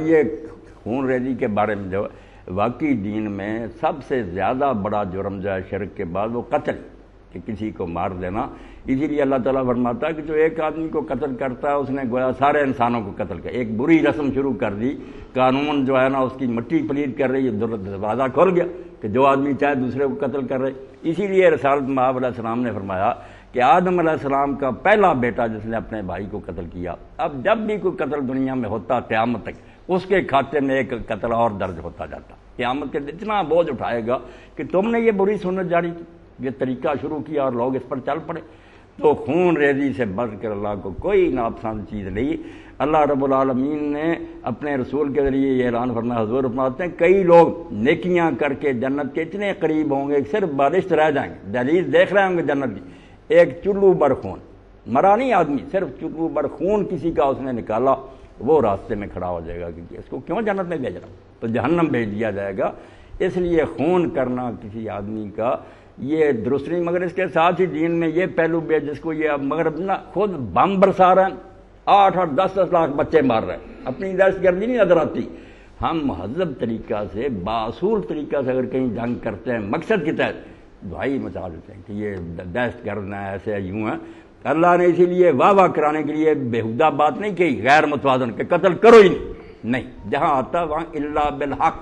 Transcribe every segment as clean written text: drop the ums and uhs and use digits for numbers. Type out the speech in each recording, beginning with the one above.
یہ خون ریزی کے بارے میں جو واقعی دین میں سب سے زیادہ بڑا جرم جو ہے شرک کے بعد وہ قتل، کہ کسی کو مار دینا. اسی لیے اللہ تعالیٰ فرماتا ہے کہ جو ایک آدمی کو قتل کرتا ہے اس نے گویا سارے انسانوں کو قتل کیا. ایک بری رسم شروع کر دی، قانون جو ہے نا اس کی مٹی پلید کر رہی ہے، دروازہ کھول گیا کہ جو آدمی چاہے دوسرے کو قتل کر رہے. اسی لیے رسالت مآب علیہ السلام نے فرمایا کہ آدم علیہ السلام کا پہلا بیٹا جس نے اپنے بھائی کو قتل کیا، اب جب بھی کوئی قتل دنیا میں ہوتا قیامت تک اس کے کھاتے میں ایک قتل اور درج ہوتا جاتا. قیامت کے اتنا بوجھ اٹھائے گا کہ تم نے یہ بری سنت جاری کی، یہ طریقہ شروع کیا اور لوگ اس پر چل پڑے. تو خون ریزی سے بڑھ کر اللہ کو کوئی ناپسند چیز نہیں. اللہ رب العالمین نے اپنے رسول کے ذریعے یہ اعلان فرمایا، حضور فرماتے ہیں کئی لوگ نیکیاں کر کے جنت کے اتنے قریب ہوں گے صرف بارش رہ جائیں گے، دہلیز دیکھ رہے ہوں گے جنت کی. ایک چلو بر خون، مرا نہیں آدمی، صرف چلو بر خون کسی کا اس نے نکالا، وہ راستے میں کھڑا ہو جائے گا کہ اس کو کیوں جنت میں بھیج رہا، تو جہنم بھیج دیا جائے گا. اس لیے خون کرنا کسی آدمی کا یہ درست نہیں. مگر اس کے ساتھ ہی دین میں یہ پہلو بھی ہے جس کو یہ مگر نا خود بم برسا رہے ہیں، 8 10 لاکھ بچے مار رہے ہیں، اپنی دہشت گردی نہیں نظر آتی. ہم مہذب طریقہ سے باصول طریقہ سے اگر کہیں جنگ کرتے ہیں مقصد کے تحت بھائی مچا دیتے ہیں کہ یہ دہشت گرد ہے، ایسے یوں ہیں. اللہ نے اسی لیے واہ واہ کرانے کے لیے بےہودہ بات نہیں کہی غیر متوازن کہ قتل کرو ہی نہیں. جہاں آتا وہاں الا بالحق.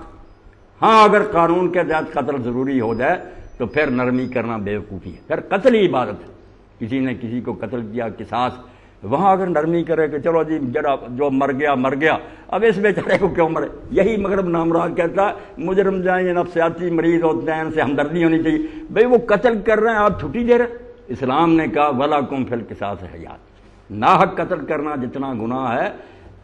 ہاں اگر قانون کے تحت قتل ضروری ہو جائے تو پھر نرمی کرنا بیوقوفی ہے، پھر قتل ہی عبادت ہے. کسی نے کسی کو قتل کیا قصاص، وہاں اگر نرمی کرے کہ چلو جی جڑا جو مر گیا، اب اس بیچارے کو کیوں مرے. یہی مغرب نامراد کہتا ہے مجرم جائیں یہ نفسیاتی مریض ہوتے ہیں، ان سے ہمدردی ہونی چاہیے. بھئی وہ قتل کر رہے ہیں آپ چھٹی دے رہے. اسلام نے کہا وَلَكُمْ فِي الْقِصَاصِ حَیَاتٌ، ناحق قتل کرنا جتنا گناہ ہے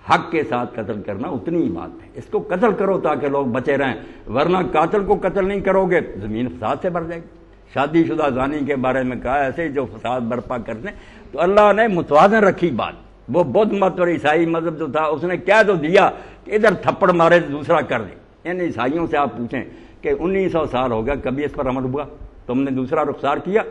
حق کے ساتھ قتل کرنا اتنی ہی بات ہے. اس کو قتل کرو تاکہ لوگ بچے رہیں، ورنہ قاتل کو قتل نہیں کرو گے زمین فساد سے بھر جائے گی. شادی شدہ زانی کے بارے میں کہا ایسے ہی جو فساد برپا کرتے ہیں. تو اللہ نے متوازن رکھی بات. وہ بدھ مت اور عیسائی مذہب جو تھا اس نے کہہ تو دیا کہ ادھر تھپڑ مارے دوسرا کر دے. ان عیسائیوں سے آپ پوچھیں کہ 1900 سال ہو گیا کبھی اس پر عمل ہوا؟ تم نے دوسرا رخسار کیا،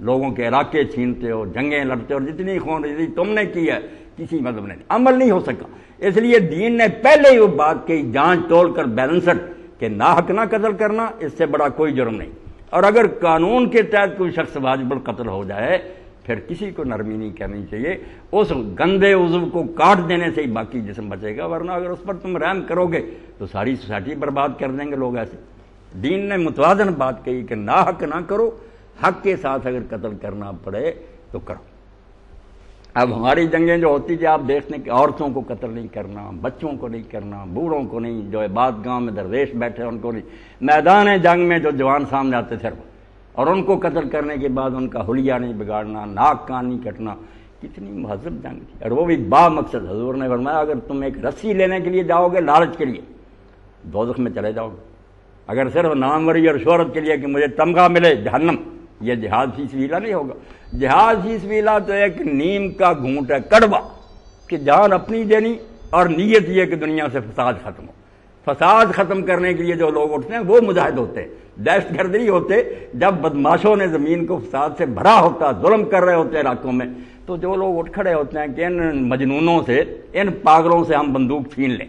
لوگوں کے علاقے چھینتے ہو، جنگیں لڑتے ہو، جتنی خون ریزی تم نے کی ہے کسی مذہب نے عمل نہیں ہو سکا. اس لیے دین نے پہلے ہی وہ بات کی جانچ تول کر بیلنسڈ کہ ناحق نہ قتل کرنا اس سے بڑا کوئی جرم نہیں. اور اگر قانون کے تحت کوئی شخص واجب القتل ہو جائے پھر کسی کو نرمی نہیں کرنی چاہیے. اس گندے عضو کو کاٹ دینے سے ہی باقی جسم بچے گا، ورنہ اگر اس پر تم رحم کرو گے تو ساری سوسائٹی برباد کر دیں گے لوگ. ایسے دین نے متوازن بات کہی کہ ناحق نہ کرو، حق کے ساتھ اگر قتل کرنا پڑے تو کرو. اب ہماری جنگیں جو ہوتی تھی آپ دیکھتے ہیں کہ عورتوں کو قتل نہیں کرنا، بچوں کو نہیں کرنا، بوڑھوں کو نہیں، جو عباد گاؤں میں درویش بیٹھے ان کو نہیں، میدان جنگ میں جو جوان سامنے آتے تھے اور ان کو قتل کرنے کے بعد ان کا حلیہ نہیں بگاڑنا، ناک کان نہیں کٹنا. کتنی مہذب جنگ تھی اور وہ بھی با مقصد. حضور نے فرمایا اگر تم ایک رسی لینے کے لیے جاؤ گے لالچ کے لیے دوزخ میں چلے جاؤ گے. اگر صرف ناموری اور شہرت کے لیے کہ مجھے تمغہ ملے جہنم، یہ جہاد فی سبیلہ نہیں ہوگا. جہاد فی سبیلہ تو ایک نیم کا گھونٹ ہے کڑوا کہ جان اپنی دینی اور نیت یہ کہ دنیا سے فساد ختم ہو. فساد ختم کرنے کے لیے جو لوگ اٹھتے ہیں وہ مجاہد ہوتے ہیں، دہشت گرد نہیں ہوتے. جب بدماشوں نے زمین کو فساد سے بھرا ہوتا، ظلم کر رہے ہوتے علاقوں میں، تو جو لوگ اٹھ کھڑے ہوتے ہیں کہ ان مجنونوں سے، ان پاگلوں سے ہم بندوق چھین لیں،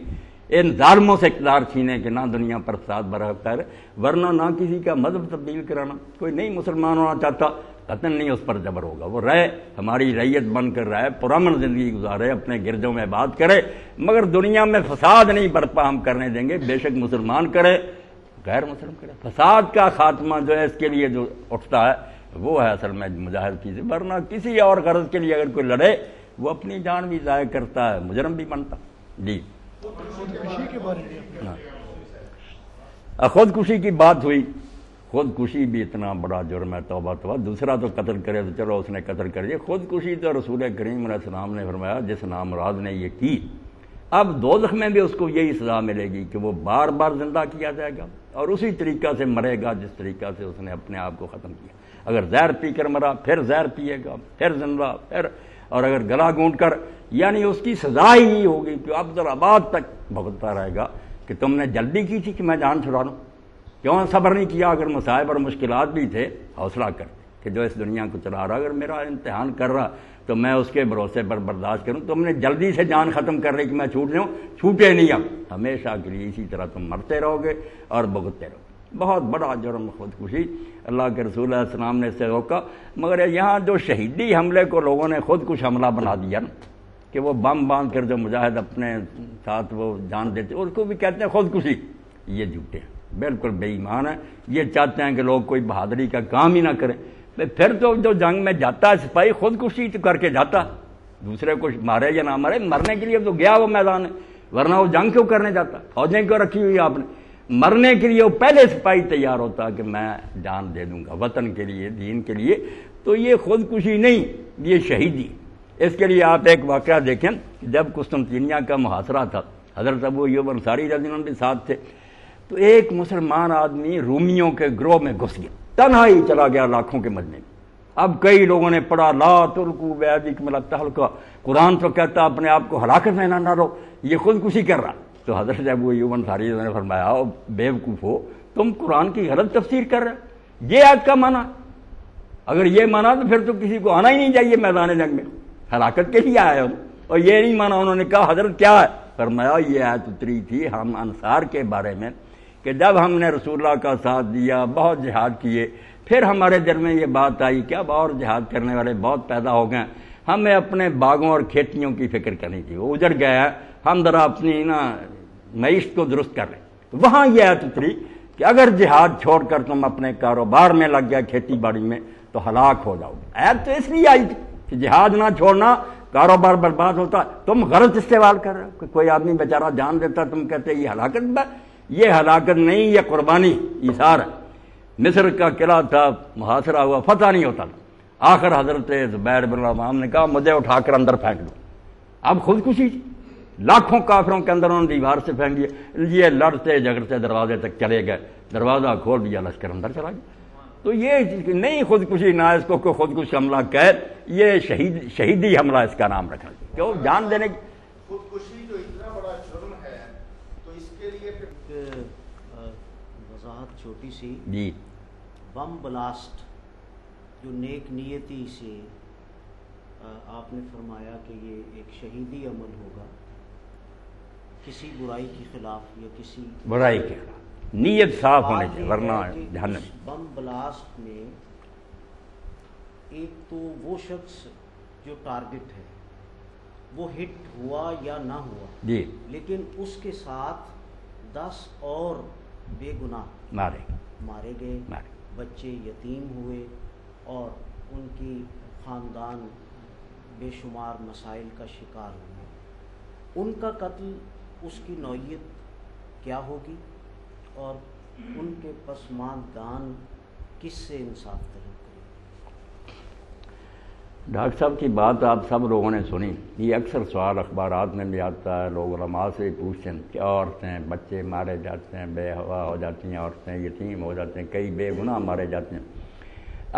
ان ظالموں سے اقتدار چھینے کہ نہ دنیا پر فساد برقرار ہے، ورنہ نہ کسی کا مذہب تبدیل کرانا. کوئی نہیں مسلمان ہونا چاہتا قطن نہیں اس پر جبر ہوگا، وہ رہے ہماری ریت بن کر رہے، پرامن زندگی گزارے، اپنے گرجوں میں بات کرے، مگر دنیا میں فساد نہیں برپا ہم کرنے دیں گے. بے شک مسلمان کرے غیر مسلم کرے، فساد کا خاتمہ جو ہے اس کے لیے جو اٹھتا ہے وہ ہے اصل میں مجاہد چیز. ورنہ کسی اور غرض کے لیے اگر کوئی لڑے وہ اپنی جان بھی ضائع کرتا ہے، مجرم بھی بنتا. جی خودکشی کے بارے میں خودکشی کی بات ہوئی. خودکشی بھی اتنا بڑا جرم ہے، توبہ توبہ. دوسرا تو قتل کرے تو چلو اس نے قتل کر دیا، خودکشی تو رسول کریم علیہ السلام نے فرمایا جس نامراد نے یہ کی اب دوزخ میں بھی اس کو یہی سزا ملے گی کہ وہ بار بار زندہ کیا جائے گا اور اسی طریقہ سے مرے گا جس طریقہ سے اس نے اپنے آپ کو ختم کیا. اگر زہر پی کر مرا پھر زہر پیے گا، پھر زندہ، پھر، اور اگر گلا گھونٹ کر، یعنی اس کی سزا ہی یہ ہوگی کہ اب آباد تک بھگتتا رہے گا کہ تم نے جلدی کی تھی کہ میں جان چھڑا لوں، کیوں صبر نہیں کیا؟ اگر مصائب اور مشکلات بھی تھے حوصلہ کر کہ جو اس دنیا کو چلا رہا، اگر میرا امتحان کر رہا تو میں اس کے بھروسے پر برداشت کروں. تم نے جلدی سے جان ختم کر لی کہ میں چھوٹ جاؤں، چھوٹے نہیں. اب ہمیشہ کے لیے اسی طرح تم مرتے رہو گے اور بھگتتے رہو گے۔ بہت بڑا جرم خودکشی، اللہ کے رسول علیہ السلام نے اس سے روکا۔ مگر یہاں جو شہیدی حملے کو لوگوں نے خودکش حملہ بنا دیا نا، کہ وہ بم باندھ کر جو مجاہد اپنے ساتھ وہ جان دیتے اس کو بھی کہتے ہیں خودکشی، یہ جھوٹے ہیں، بالکل بے ایمان ہیں۔ یہ چاہتے ہیں کہ لوگ کوئی بہادری کا کام ہی نہ کریں۔ پھر تو جو جنگ میں جاتا ہے سپاہی خودکشی تو کر کے جاتا، دوسرے کو مارے یا نہ مارے، مرنے کے لیے تو گیا وہ میدان ہے، ورنہ وہ جنگ کیوں کرنے جاتا؟ فوجیں کیوں رکھی ہوئی آپ نے؟ مرنے کے لیے وہ پہلے سپاہی تیار ہوتا کہ میں جان دے دوں گا وطن کے لیے، دین کے لیے۔ تو یہ خودکشی نہیں، یہ شہیدی۔ اس کے لیے آپ ایک واقعہ دیکھیں، جب قسطنطنیہ کا محاصرہ تھا، حضرت ابو ایوب انصاری رضی اللہ عنہ بھی ساتھ تھے، تو ایک مسلمان آدمی رومیوں کے گروہ میں گھس گیا، تنہا ہی چلا گیا لاکھوں کے مجمع میں۔ اب کئی لوگوں نے پڑھا لا تلقوا بأیدیکم الی التہلکہ، قرآن تو کہتا اپنے آپ کو ہلاکت میں نہ ڈالو، یہ خودکشی کر رہا۔ تو حضرت ابو ایوب انصاری نے فرمایا بے وقوف ہو، تم قرآن کی غلط تفسیر کر رہے ہو، یہ آیت کا معنی، اگر یہ مانا تو پھر تو کسی کو آنا ہی نہیں چاہیے میدان جنگ میں، ہلاکت کے لیے آئے ہو۔ اور یہ نہیں مانا، انہوں نے کہا حضرت کیا ہے؟ فرمایا یہ آیت اتری تھی ہم انصار کے بارے میں کہ جب ہم نے رسول اللہ کا ساتھ دیا، بہت جہاد کیے، پھر ہمارے دل میں یہ بات آئی کہ اب اور جہاد کرنے والے بہت پیدا ہو گئے، ہمیں اپنے باغوں اور کھیتیوں کی فکر کرنی تھی، وہ اجڑ گیا ہے، ہم ذرا اپنی معیشت کو درست کر لیں۔ تو وہاں یہ آیت اتری کہ اگر جہاد چھوڑ کر تم اپنے کاروبار میں لگ گیا، کھیتی باڑی میں، تو ہلاک ہو جاؤ گے۔ آیت تو اس لیے آئی تھی کہ جہاد نہ چھوڑنا، کاروبار برباد ہوتا۔ تم غلط استعمال کر رہے ہو کہ کوئی آدمی بیچارہ جان دیتا، تم کہتے یہ ہلاکت، یہ ہلاکت نہیں، یہ قربانی، ایثار ہے۔ مصر کا قلعہ تھا، محاصرہ ہوا، فتح نہیں ہوتا تھا، آخر حضرت زبیر بن العوام نے کہا مجھے اٹھا کر اندر پھینک دو۔ اب خودکشی تھی، لاکھوں کافروں کے اندر انہوں نے دیوار سے پھینک دیا، یہ لڑتے جھگڑتے دروازے تک چلے گئے، دروازہ کھول دیا، لشکر اندر چلا گیا۔ تو یہ نہیں خودکشی، نہ اس کو کوئی خودکش حملہ کہے، یہ شہیدی حملہ اس کا نام رکھا گیا، کیوں جان دینے کی۔ خودکشی جو اتنا بڑا جرم ہے تو اس کے لیے وضاحت چھوٹی سی، جی بم بلاسٹ جو نیک نیتی سے آپ نے فرمایا کہ یہ ایک شہیدی عمل ہوگا کسی برائی کے خلاف یا کسی برائی کے خلاف، نیت صاف ہونے چاہیے ورنہ جہنم۔ بم بلاسٹ میں ایک تو وہ شخص جو ٹارگٹ ہے وہ ہٹ ہوا یا نہ ہوا، جی، لیکن اس کے ساتھ 10 اور بے گناہ مارے گئے، بچے یتیم ہوئے اور ان کی خاندان بے شمار مسائل کا شکار ہوئے۔ ان کا قتل، اس کی نوعیت کیا ہوگی اور ان کے پسماندگان کس سے انصاف طلب کریں؟ ڈاکٹر صاحب کی بات آپ سب لوگوں نے سنی، یہ اکثر سوال اخبارات میں بھی آتا ہے، لوگ علماء سے پوچھتے ہیں کہ عورتیں بچے مارے جاتے ہیں، بے حوا ہو جاتی ہیں عورتیں، یتیم ہو جاتے ہیں، کئی بے گناہ مارے جاتے ہیں۔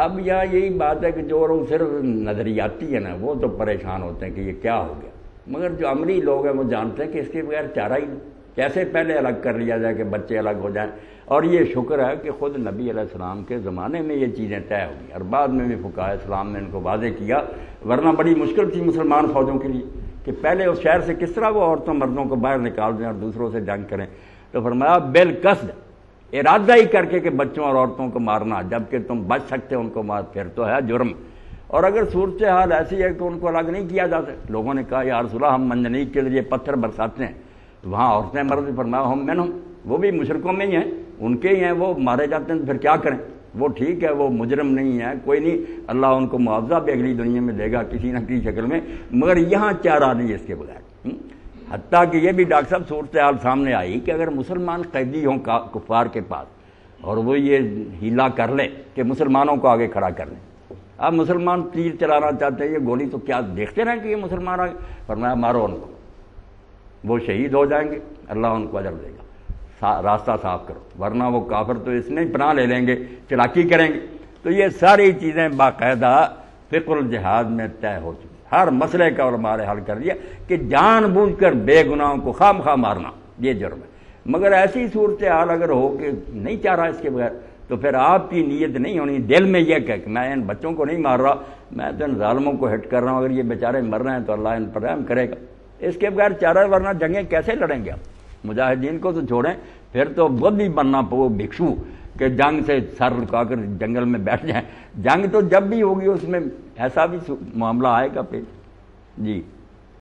اب یہی بات ہے کہ جو لوگ صرف نظریاتی ہیں نا وہ تو پریشان ہوتے ہیں کہ یہ کیا ہو گیا، مگر جو عملی لوگ ہیں وہ جانتے ہیں کہ اس کے بغیر چارہ ہی نہیں، کیسے پہلے الگ کر لیا جائے کہ بچے الگ ہو جائیں۔ اور یہ شکر ہے کہ خود نبی علیہ السلام کے زمانے میں یہ چیزیں طے ہوئی اور بعد میں بھی فقہائے اسلام نے ان کو واضح کیا، ورنہ بڑی مشکل تھی مسلمان فوجوں کے لیے کہ پہلے اس شہر سے کس طرح وہ عورتوں مردوں کو باہر نکال دیں اور دوسروں سے جنگ کریں۔ تو فرمایا بالقصد، ارادہ ہی کر کے کہ بچوں اور عورتوں کو مارنا، جبکہ تم بچ سکتے ان کو مار، پھر تو ہے جرم۔ اور اگر صورتحال ایسی ہے کہ ان کو الگ نہیں کیا جا سکتا، لوگوں نے کہا یا رسول اللہ ہم منجنیق کے ذریعے پتھر برساتے ہیں، وہاں عورتیں مرد، فرمایا ہم منہم، وہ بھی مشرکوں میں ہی ہیں، ان کے ہی ہیں، وہ مارے جاتے ہیں، تو پھر کیا کریں؟ وہ ٹھیک ہے، وہ مجرم نہیں ہے، کوئی نہیں، اللہ ان کو معاوضہ بھی اگلی دنیا میں دے گا کسی نہ کسی شکل میں، مگر یہاں چارہ نہیں اس کے بغیر۔ حتیٰ کہ یہ بھی ڈاکٹر صاحب صورتحال سامنے آئی کہ اگر مسلمان قیدی ہوں کفار کے پاس اور وہ یہ ہیلا کر لے کہ مسلمانوں کو آگے کھڑا کر لیں، اب مسلمان تیر چلانا چاہتے ہیں، یہ گولی تو کیا دیکھتے رہیں کہ یہ مسلمان آگے، فرمایا مارو ان کو، وہ شہید ہو جائیں گے، اللہ ان کو اجر دے گا، راستہ صاف کرو، ورنہ وہ کافر تو اس میں پناہ لے لیں گے، چلاکی کریں گے۔ تو یہ ساری چیزیں باقاعدہ فقہ الجہاد میں طے ہو چکی، ہر مسئلے کا علماء نے حل کر دیا کہ جان بوجھ کر بے گناہوں کو خواہ مخواہ مارنا یہ جرم ہے۔ مگر ایسی صورتحال اگر ہو کہ نہیں چاہ رہا اس کے بغیر، تو پھر آپ کی نیت نہیں ہونی دل میں یہ کہ میں ان بچوں کو نہیں مار رہا، میں تو ان ظالموں کو ہٹ کر رہا ہوں، اگر یہ بیچارے مر رہے ہیں تو اللہ ان پر رحم کرے گا، اس کے بغیر چارہ، ورنہ جنگیں کیسے لڑیں گے آپ؟ مجاہدین کو تو چھوڑیں، پھر تو بدھی بننا وہ بھکشو کہ جنگ سے سر رکا کر جنگل میں بیٹھ جائیں. جنگ تو جب بھی ہوگی اس میں ایسا بھی معاملہ آئے گا پیش. جی